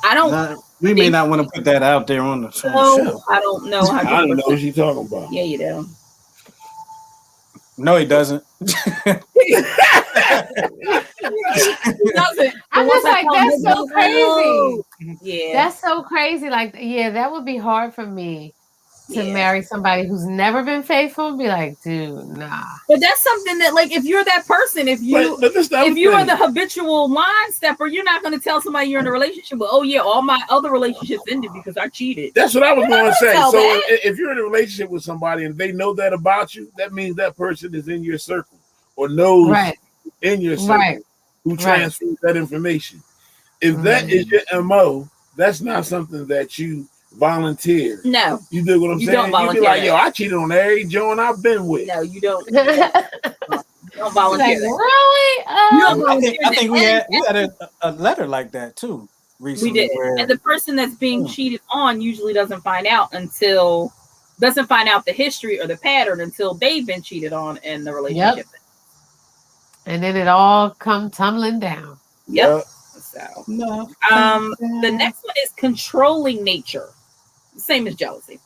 I don't. We may not want to put that out there on the show. I don't know. I don't know what she's talking about. Yeah, you do. No, he doesn't. He doesn't. I'm just like, that's so crazy. Yeah. That's so crazy. Like, yeah, that would be hard for me to marry somebody who's never been faithful and be like, dude, nah. But that's something that, like, if you're that person, if you are the habitual line stepper, you're not going to tell somebody you're in a relationship with, oh yeah, all my other relationships ended because I cheated. That's what I was going to say. So if you're in a relationship with somebody and they know that about you, that means that person is in your circle or knows in your circle who transfers that information. If that is your MO, that's not something that you volunteer. No. You do what I'm saying? Don't volunteer. You be like, yo, I cheated on every Joan I've been with. No, you don't. You don't volunteer. Like, really? I think we had a letter like that too recently. We did. And the person that's being cheated on usually doesn't find out the history or the pattern until they've been cheated on in the relationship. Yep. And then it all come tumbling down. Yep. So the next one is controlling nature. Same as jealousy.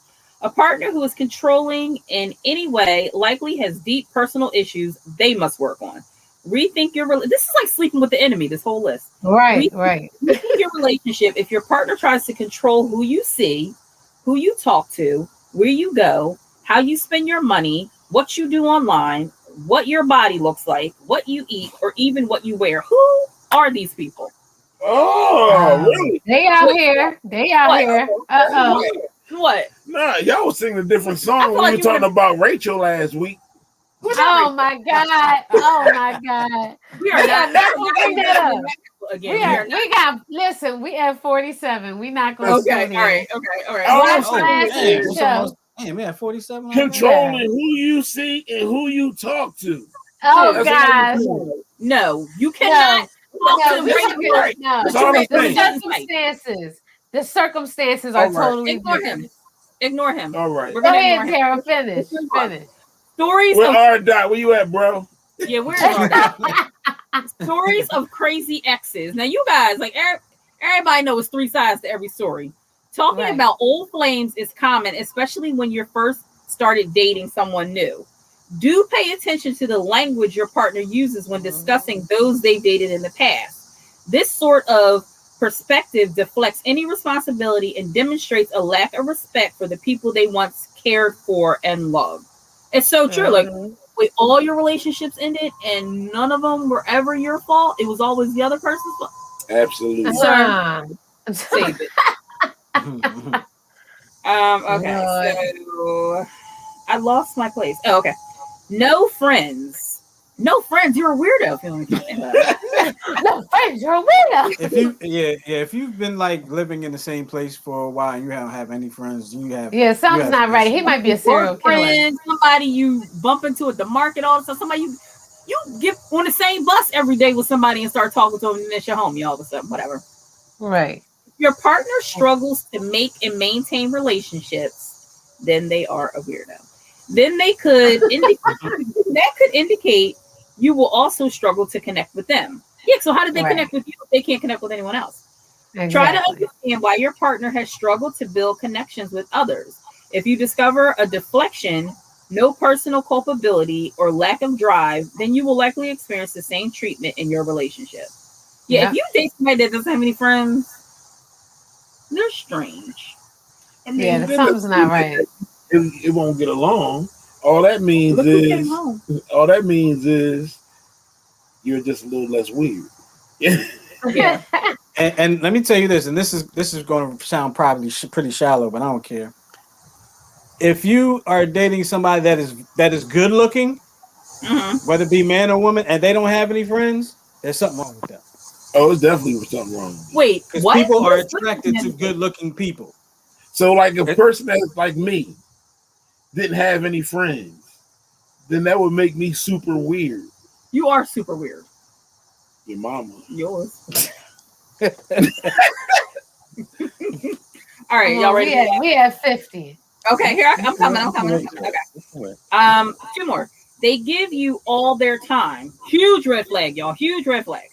A partner who is controlling in any way likely has deep personal issues they must work on. Rethink your this is like sleeping with the enemy, this whole list. Right. Rethink your relationship. If your partner tries to control who you see, who you talk to, where you go, how you spend your money, what you do online, what your body looks like, what you eat, or even what you wear. Who are these people? Oh, really? They out here. They out here. What? Nah, y'all was singing a different song when we were talking about Rachel last week. Oh my God. Oh my God. We are not bring that up. Again. We got listen, we at 47. We not gonna Okay, all right. Man, we at 47. Controlling who you see and who you talk to. Oh gosh. No, you cannot. The circumstances are totally different. Ignore him. All right. Go ahead, Tara. Finish. Stories. Where you at, bro? Yeah, we're stories of crazy exes. Now, you guys, like, everybody knows 3 sides to every story. Talking about old flames is common, especially when you're first started dating someone new. Do pay attention to the language your partner uses when discussing those they dated in the past. This sort of perspective deflects any responsibility and demonstrates a lack of respect for the people they once cared for and loved. It's so true. Like, with all your relationships ended and none of them were ever your fault. It was always the other person's fault. Absolutely. Save it. Okay. So I lost my place. Oh, okay. No friends. No friends. You're a weirdo. No friends. You're a weirdo. If you've been like living in the same place for a while and you don't have any friends, something's not right. He might be a serial killer. Somebody you bump into at the market all the time. Somebody you get on the same bus every day with somebody and start talking to them and it's your homie all of a sudden, whatever. Right. If your partner struggles to make and maintain relationships, then they are a weirdo. Then they could indicate you will also struggle to connect with them. Yeah, so how did they connect with you if they can't connect with anyone else? Exactly. Try to understand why your partner has struggled to build connections with others. If you discover a deflection, no personal culpability, or lack of drive, then you will likely experience the same treatment in your relationship. Yeah, if you date somebody that doesn't have any friends, they're strange. I mean, something's not right. It won't get along. All that means is you're just a little less weird. Yeah. And let me tell you this, and this is going to sound probably pretty shallow, but I don't care. If you are dating somebody that is good looking, whether it be man or woman, and they don't have any friends, there's something wrong with that. Oh, it's definitely something wrong. Wait, because people are attracted to good looking people. So, like, a person that's like me didn't have any friends, then that would make me super weird. You are super weird. Your mama. Yours. All right, y'all ready? We have 50. Okay, here I'm coming. Okay. Two more. They give you all their time. Huge red flag, y'all. Huge red flag.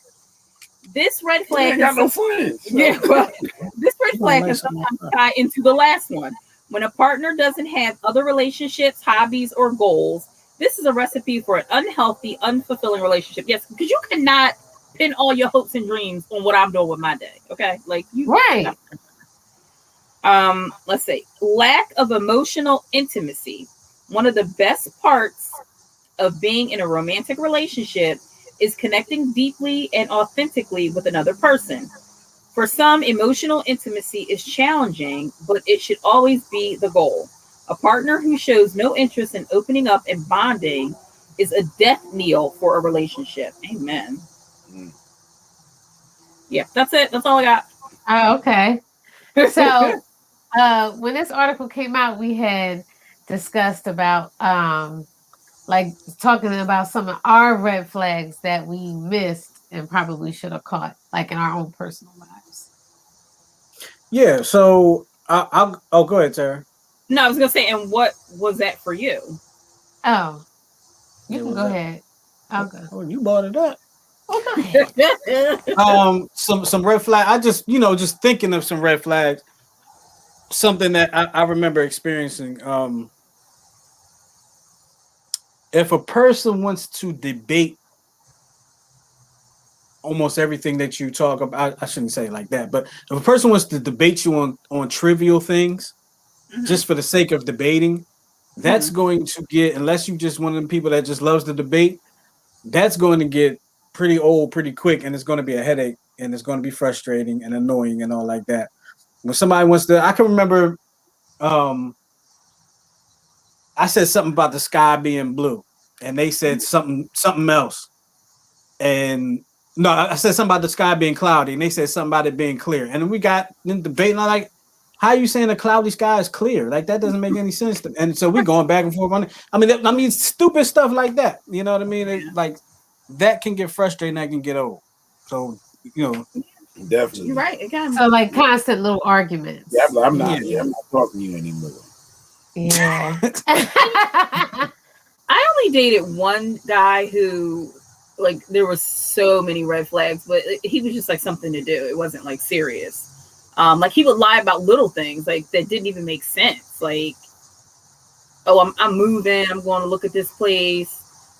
This red flag ain't got no friends. So. Yeah, well, this red flag can sometimes tie into the last one. When a partner doesn't have other relationships, hobbies, or goals, this is a recipe for an unhealthy, unfulfilling relationship. Yes, because you cannot pin all your hopes and dreams on what I'm doing with my day. Okay, like you. Right. Let's say lack of emotional intimacy. One of the best parts of being in a romantic relationship is connecting deeply and authentically with another person. For some, emotional intimacy is challenging, but it should always be the goal. A partner who shows no interest in opening up and bonding is a death knell for a relationship. Amen. Yeah, that's it. That's all I got. Oh, okay. So when this article came out, we had discussed about like talking about some of our red flags that we missed and probably should have caught, like in our own personal lives. Yeah, so I'll go ahead, Tara. No, I was gonna say, and what was that for you? Oh, you can go ahead. I'll go. Oh, you brought it up. Oh, go ahead. Some red flag. I just just thinking of some red flags. Something that I remember experiencing. If a person wants to debate almost everything that you talk about, I shouldn't say it like that, but if a person wants to debate you on trivial things, just for the sake of debating, that's going to get, unless you just one of them people that just loves to debate, that's going to get pretty old pretty quick, and it's going to be a headache, and it's going to be frustrating and annoying and all like that. When somebody wants to, I can remember, I said something about the sky being blue, and they said something else. And no, I said something about the sky being cloudy, and they said something about it being clear. And then we got in debating, like, how are you saying a cloudy sky is clear? Like, that doesn't make any sense. And so we going back and forth on it. I mean, stupid stuff like that. You know what I mean? Like, that can get frustrating. That can get old. So, definitely. You're right. Again. So like constant little arguments. Yeah, but I'm not talking to you anymore. Yeah. I only dated one guy who, like, there was so many red flags, but he was just like something to do. It wasn't like serious. Like he would lie about little things like that didn't even make sense. Like, oh, I'm moving. I'm going to look at this place.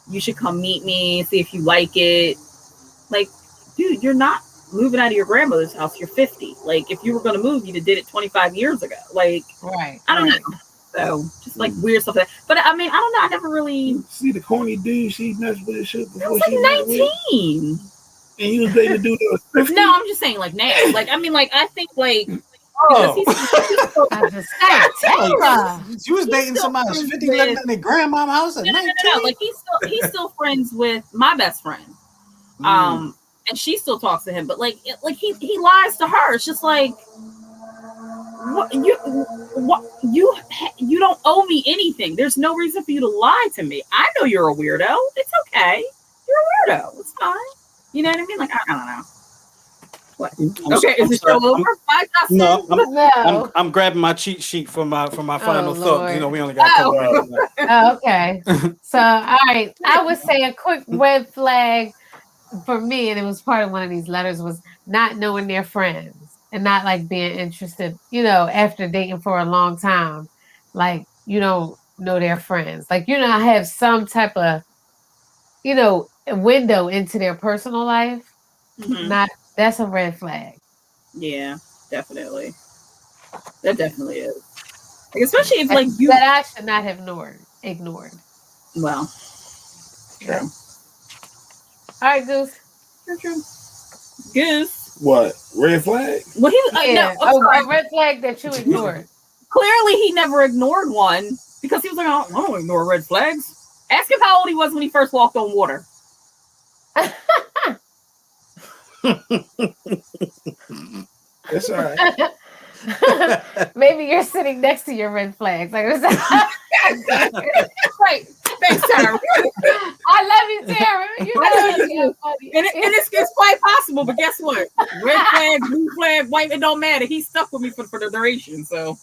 You should come meet me and see if you like it. Like, dude, you're not moving out of your grandmother's house. You're 50. Like, if you were going to move, you'd have did it 25 years ago. Like, right. I don't know. So just like weird stuff like that. But I mean, I don't know. I never really see the corny dude she messed with. Shit before I was like 19. And you was dating a dude that was 50? No, I'm just saying, like, now. Like, I mean, like, I think, like, because he's you was dating somebody who's 50 living in their grandma's house at 19? No. Like, he's still friends with my best friend. And she still talks to him. But, like he lies to her. It's just like, you don't owe me anything. There's no reason for you to lie to me. I know you're a weirdo. It's okay. You're a weirdo. It's fine. You know what I mean? Like, I don't know. What? Is the show over? No, I'm grabbing my cheat sheet for my final thoughts. You know, we only got a couple okay. So, all right. I would say a quick red flag for me, and it was part of one of these letters, was not knowing their friends and not like being interested, after dating for a long time. Like, you don't know their friends. Like, I have some type of, window into their personal life. That's a red flag. Yeah, definitely. That definitely is. Like, especially if like you that I should not have ignored. Well, true. Yeah. All right, Goose. True. Goose. What? Red flag? Well, a red flag that you ignored. Clearly, he never ignored one because he was like, I don't ignore red flags. Ask him how old he was when he first walked on water. That's all right. Maybe you're sitting next to your red flags. Like, Right. Thanks, Tara. I love you, Tara. You know you funny. And it's quite possible, but guess what? Red flag, blue flag, white, it don't matter. He's stuck with me for the duration. So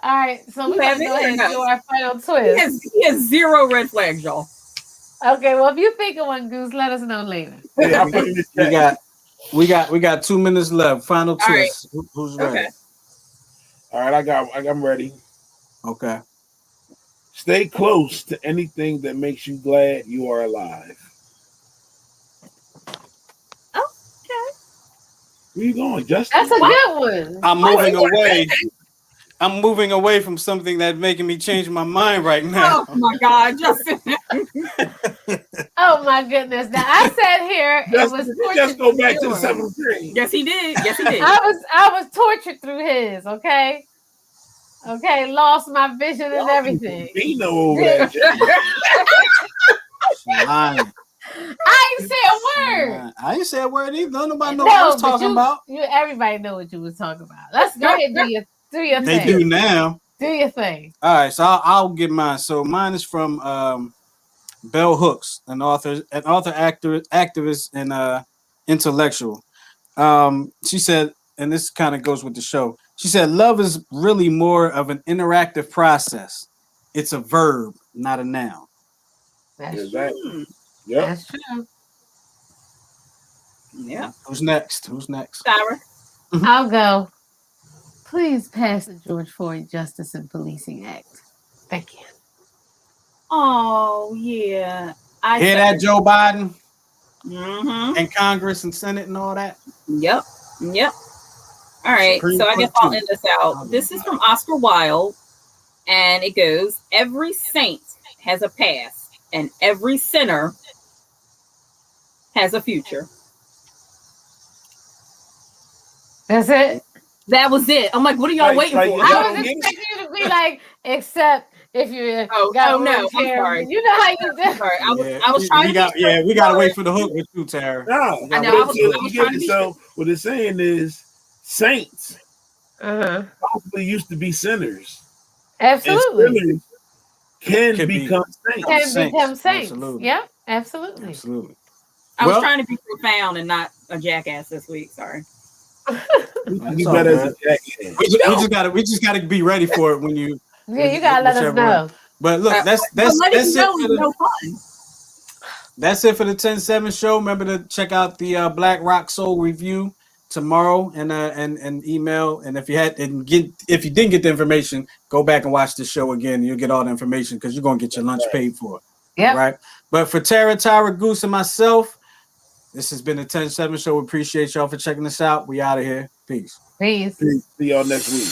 all right, so we're gonna go ahead and do our final twist. He has 0 red flags, y'all. Okay, well, if you think of one, Goose, let us know later. Yeah, we got 2 minutes left. Final twist. Right. Who's ready? Okay. All right, I'm ready. Okay. Stay close to anything that makes you glad you are alive. Okay. Where you going, Justin? That's a good one. I'm moving away. I'm moving away from something that's making me change my mind right now. Oh my God, Justin. Oh my goodness. Now I sat here and was tortured. Just go back to the 7th grade. Yes, he did. Yes, he did. I was tortured through his, okay? Okay, lost my vision and everything. Dino over there. I ain't say a word. I ain't say a word either. Nobody know what I was talking about. Everybody know what you was talking about. Let's go ahead and do your thing. They do now. Do your thing. All right, so I'll get mine. So mine is from Bell Hooks, an author, actor, activist, and intellectual. She said, and this kind of goes with the show. She said, "Love is really more of an interactive process. It's a verb, not a noun." That's true. Yep. That's true. Yeah. Who's next? Sarah. I'll go. Please pass the George Floyd Justice and Policing Act. Thank you. Oh yeah. Hear that, Joe Biden? Mm-hmm. And Congress and Senate and all that. Yep. All right. So I guess I'll end this out. This is from Oscar Wilde, and it goes: every saint has a past, and every sinner has a future. That's it. That was it. I'm like, what are y'all waiting for? I was expecting you to be like, except if you no, I'm sorry. You know how you did. Sorry. I was trying to. We gotta wait for the hook with you, Tara. No, I know. I was trying to be. What it's saying is, saints possibly used to be sinners. Absolutely. And sinners can become saints. Can become saints. Absolutely. Yep. Absolutely. Absolutely. I was trying to be profound and not a jackass this week. Sorry. We just gotta be ready for it when you. Yeah, you gotta let us know. But look, that's it. That's it for the 10-7 show. Remember to check out the Black Rock Soul review tomorrow and email. And if you didn't get the information, go back and watch the show again. You'll get all the information because you're gonna get your lunch paid for. Yeah. Right. But for Tara, Tyra, Goose, and myself, this has been the 10-7 show. We appreciate y'all for checking us out. We out of here. Peace. Peace. See y'all next week.